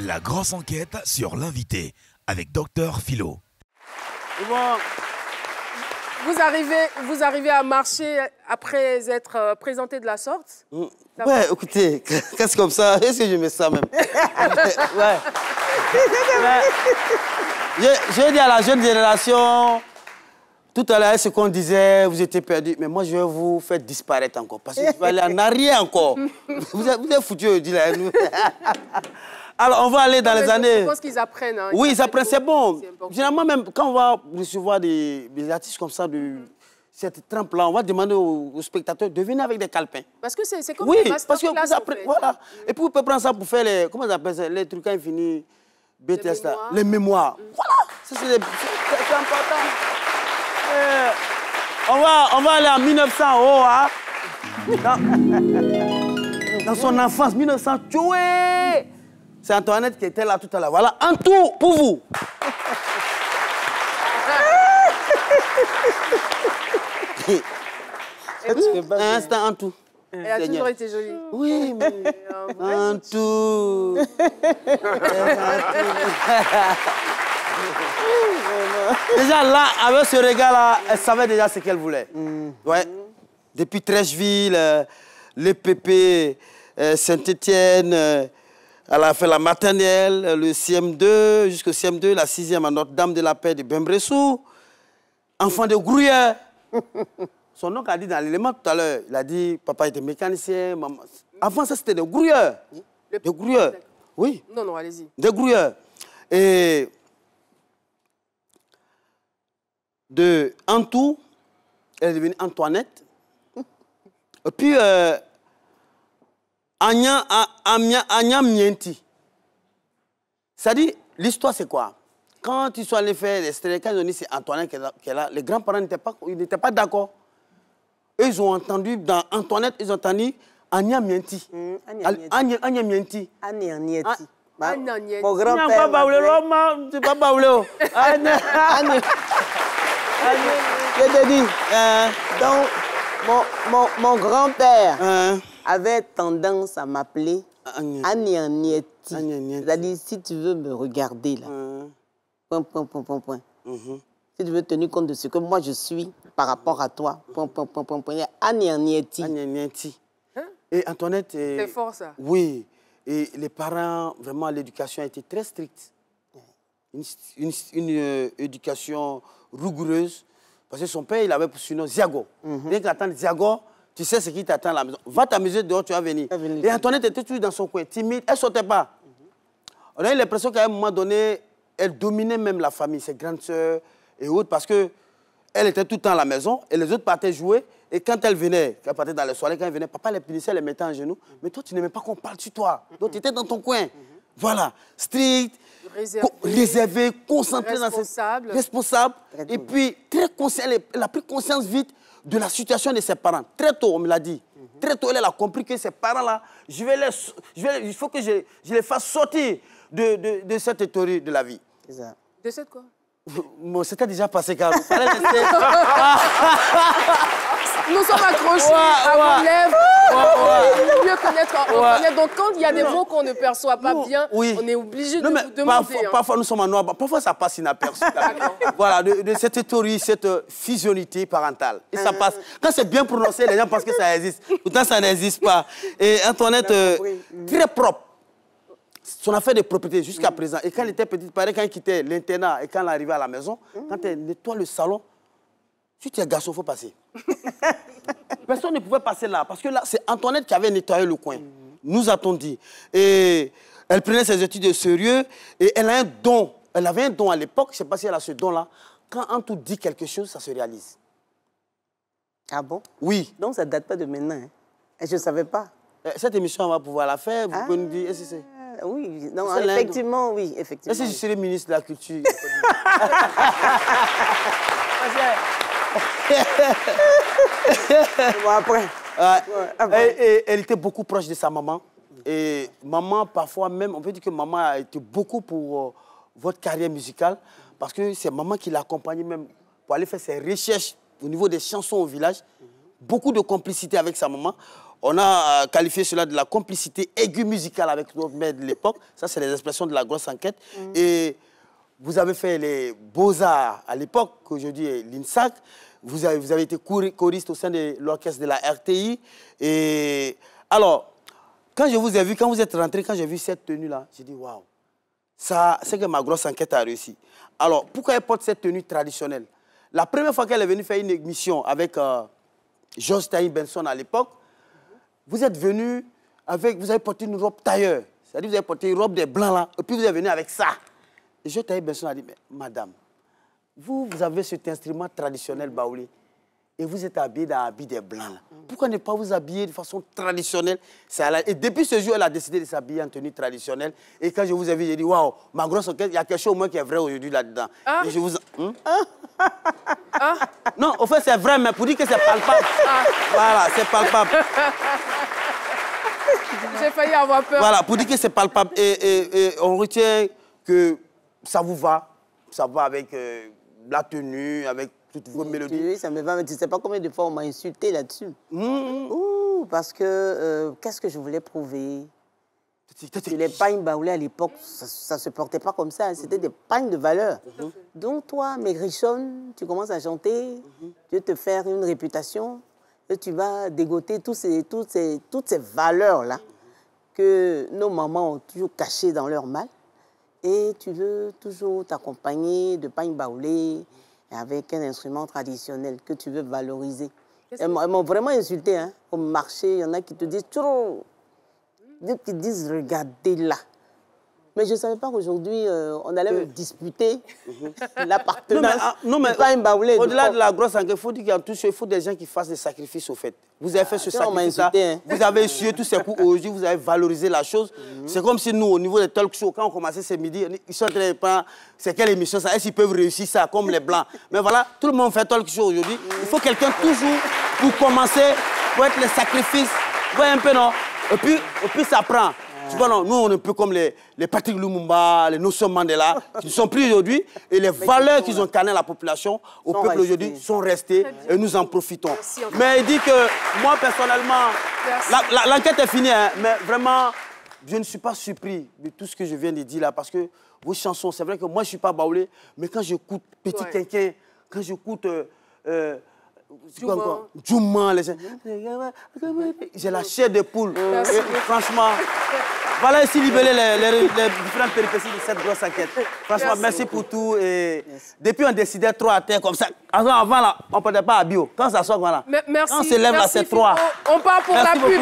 La grosse enquête sur l'invité avec Dr Philo. Bon. Vous arrivez à marcher après être présenté de la sorte? Ouais, écoutez, qu'est-ce comme ça? Est-ce que je mets ça même? Ouais. Je dis à la jeune génération, tout à l'heure, ce qu'on disait, vous étiez perdus, mais moi, je vais vous faire disparaître encore, parce que je vais aller en arrière encore. Vous êtes foutus, je dis là. Alors, on va aller dans les années... Je pense qu'ils apprennent. Hein, oui, ils apprennent, c'est bon. Généralement, même quand on va recevoir des artistes comme ça, de cette trempe-là, on va demander aux spectateurs de venir avec des calepins. Parce que c'est comme oui, des parce que masterclass, vous apprenez, voilà. Et puis, vous pouvez prendre ça pour faire les... Comment on appelle ça? Les trucs infinis, BTS, là. Les mémoires. Voilà. Ça, c'est important. On va aller en 1900, oh, hein? Dans son enfance, 1900, tchoué! C'est Antoinette qui était là tout à l'heure. Voilà, un tour pour vous. C'est un tout. Elle a toujours été jolie. Oui, mais un tout. Déjà là, avec ce regard-là, elle savait déjà ce qu'elle voulait. Ouais. Depuis Trècheville, les Pépés, Saint-Étienne, elle a fait la maternelle, le CM2, jusqu'au CM2, la 6e à Notre-Dame de la Paix de Bembressou. Enfant de Gruyère. Son oncle a dit dans l'élément tout à l'heure, il a dit papa était mécanicien, maman. Avant ça, c'était des Gruyères. Des Gruyères. Oui. Non, allez-y. Des Gruyères. Et de Antou, elle est devenue Antoinette. Et puis, Anya Mienti. C'est-à-dire, l'histoire, c'est quoi? Quand ils sont allés faire les quand ils ont dit c'est Antoinette qui est là, les grands-parents n'étaient pas d'accord. Eux, ils ont entendu, dans Antoinette, ils ont entendu Anya Mienti. Anya Mienti. Anya Nieti. Mon grand-père. Je te dis, donc, mon grand-père avait tendance à m'appeler Anya Nieti. C'est-à-dire, si tu veux me regarder, là, point. Si tu veux tenir compte de ce que moi je suis par rapport à toi, Anya Nieti. Anya Nieti. Et Antoinette... C'est fort, ça. Oui. Et les parents, vraiment, l'éducation a été très stricte. Une éducation rigoureuse. Parce que son père, il avait pour surnom Ziago. Dès qu'il attend Ziago, tu sais ce qui t'attend à la maison. Va t'amuser dehors, tu vas venir. Et Antoinette était toujours dans son coin, timide. Elle ne sortait pas. On a eu l'impression qu'à un moment donné, elle dominait même la famille, ses grandes sœurs et autres, parce qu'elle était tout le temps à la maison et les autres partaient jouer. Et quand elle venait, elle partait dans les soirées, quand elle venait, papa les punissait, les mettait en genoux. Mais toi, tu n'aimais pas qu'on parle sur toi. Donc, tu étais dans ton coin. Voilà. Strict, réservé, concentré dans ses... Responsable. Et puis, très conscient, elle a pris conscience vite de la situation de ses parents. Très tôt, on me l'a dit. Très tôt, elle a compris que ces parents-là, il faut que je les fasse sortir de cette théorie de la vie. De cette quoi? Bon, c'était déjà passé, car il fallait rester... Nous sommes accrochés à vos lèvres. Mieux connaître. Donc, quand il y a des mots qu'on ne perçoit pas bien, on est obligé de vous demander. Parfois, nous sommes en noir. Parfois, ça passe inaperçu. Voilà, de cette théorie, cette fusionnité parentale. Et ça passe. Quand c'est bien prononcé, les gens pensent que ça existe. Pourtant, ça n'existe pas. Et Antoinette, très propre. Son affaire de propriété jusqu'à présent. Et quand elle était petite, pareil, quand elle quittait l'internat et quand elle arrivait à la maison, quand elle nettoie le salon, si tu es garçon, il faut passer. Personne ne pouvait passer là. Parce que là, c'est Antoinette qui avait nettoyé le coin. Nous a-t-on dit. Et elle prenait ses études de sérieux. Et elle a un don. Elle avait un don à l'époque. Je ne sais pas si elle a ce don-là. Quand Antou dit quelque chose, ça se réalise. Ah bon? Oui. Donc ça ne date pas de maintenant. Hein? Et je ne savais pas. Cette émission, on va pouvoir la faire. Vous pouvez nous dire... Oui, non, effectivement, oui, effectivement. Est-ce que je serais ministre de la Culture? Bon, après. Et elle était beaucoup proche de sa maman. Et maman, parfois même, on peut dire que maman a été beaucoup pour votre carrière musicale. Parce que c'est maman qui l'a accompagnée même pour aller faire ses recherches au niveau des chansons au village. Beaucoup de complicité avec sa maman. On a qualifié cela de la complicité aiguë musicale avec notre maître de l'époque. Ça, c'est les expressions de la grosse enquête. Et vous avez fait les Beaux-Arts à l'époque, qu'aujourd'hui est l'INSAC. Vous avez été choriste au sein de l'orchestre de la RTI. Et alors, quand je vous ai vu, quand vous êtes rentré, quand j'ai vu cette tenue-là, j'ai dit, waouh, ça, c'est que ma grosse enquête a réussi. Alors, pourquoi elle porte cette tenue traditionnelle? La première fois qu'elle est venue faire une émission avec Georges Taï Benson à l'époque, vous êtes venu avec, vous avez porté une robe tailleur. C'est-à-dire vous avez porté une robe des blancs là, et puis vous êtes venu avec ça. Et Georges Taï Benson a dit, mais madame, vous avez cet instrument traditionnel baoulé, et vous êtes habillé dans l'habit des blancs là. Pourquoi ne pas vous habiller de façon traditionnelle? Et depuis ce jour, elle a décidé de s'habiller en tenue traditionnelle. Et quand je vous ai vu, j'ai dit, waouh, ma grosse enquête, il y a quelque chose au moins qui est vrai aujourd'hui là-dedans. Et je vous... Non, au fait, c'est vrai, mais pour dire que c'est palpable. Voilà, c'est palpable. J'ai failli avoir peur. Voilà, pour dire que c'est palpable. Et on retient que ça vous va. Ça va avec la tenue, avec toutes vos mélodies. Oui, ça me va, mais tu ne sais pas combien de fois on m'a insulté là-dessus. Parce que, qu'est-ce que je voulais prouver? Les pagnes baoulées à l'époque, ça ne se portait pas comme ça. C'était des pagnes de valeur. Donc toi, Maigrichonne, tu commences à chanter, tu veux te faire une réputation, et tu vas dégoter toutes ces valeurs-là que nos mamans ont toujours cachées dans leur mal. Et tu veux toujours t'accompagner de pagnes baoulées avec un instrument traditionnel que tu veux valoriser. Elles m'ont vraiment insulté, hein. Au marché, il y en a qui te disent trop. Qui disent, regardez là. Mais je ne savais pas qu'aujourd'hui, on allait me disputer l'appartenance. Non, mais au-delà de la grosse enquête, il faut dire qu'il faut des gens qui fassent des sacrifices au fait. Vous avez fait ce sacrifice-là, vous avez essuyé tous ces coups aujourd'hui, vous avez valorisé la chose. C'est comme si nous, au niveau des talk shows, quand on commençait ce midi, ils sont en train de prendre, c'est quelle émission ça? Est-ce qu'ils peuvent réussir ça, comme les Blancs? Mais voilà, tout le monde fait talk show aujourd'hui. Il faut quelqu'un toujours, pour commencer, pour être le sacrifice. Vous voyez un peu, non? Et puis ça prend. Tu vois, non, nous, on est un peu comme les Patrick Lumumba, les Nelson Mandela, qui ne sont plus aujourd'hui. Et les valeurs qu'ils ont cannées à la population, au peuple aujourd'hui, sont restées et nous en profitons. Mais il dit que, moi, personnellement, l'enquête est finie, hein, mais vraiment, je ne suis pas surpris de tout ce que je viens de dire là, parce que vos chansons, c'est vrai que moi, je ne suis pas baoulé, mais quand j'écoute Petit Quinquin, quand j'écoute... Djouman, j'ai la chair de poule. Et, franchement, voilà ici libérer les différentes péripéties de cette grosse enquête. Franchement, merci pour tout. Et depuis, on décidait 3 à terre comme ça. Avant là, on ne prenait pas à bio. Quand ça sort, voilà. Merci. Quand on se lève là, c'est 3. On part pour la pub. Pub.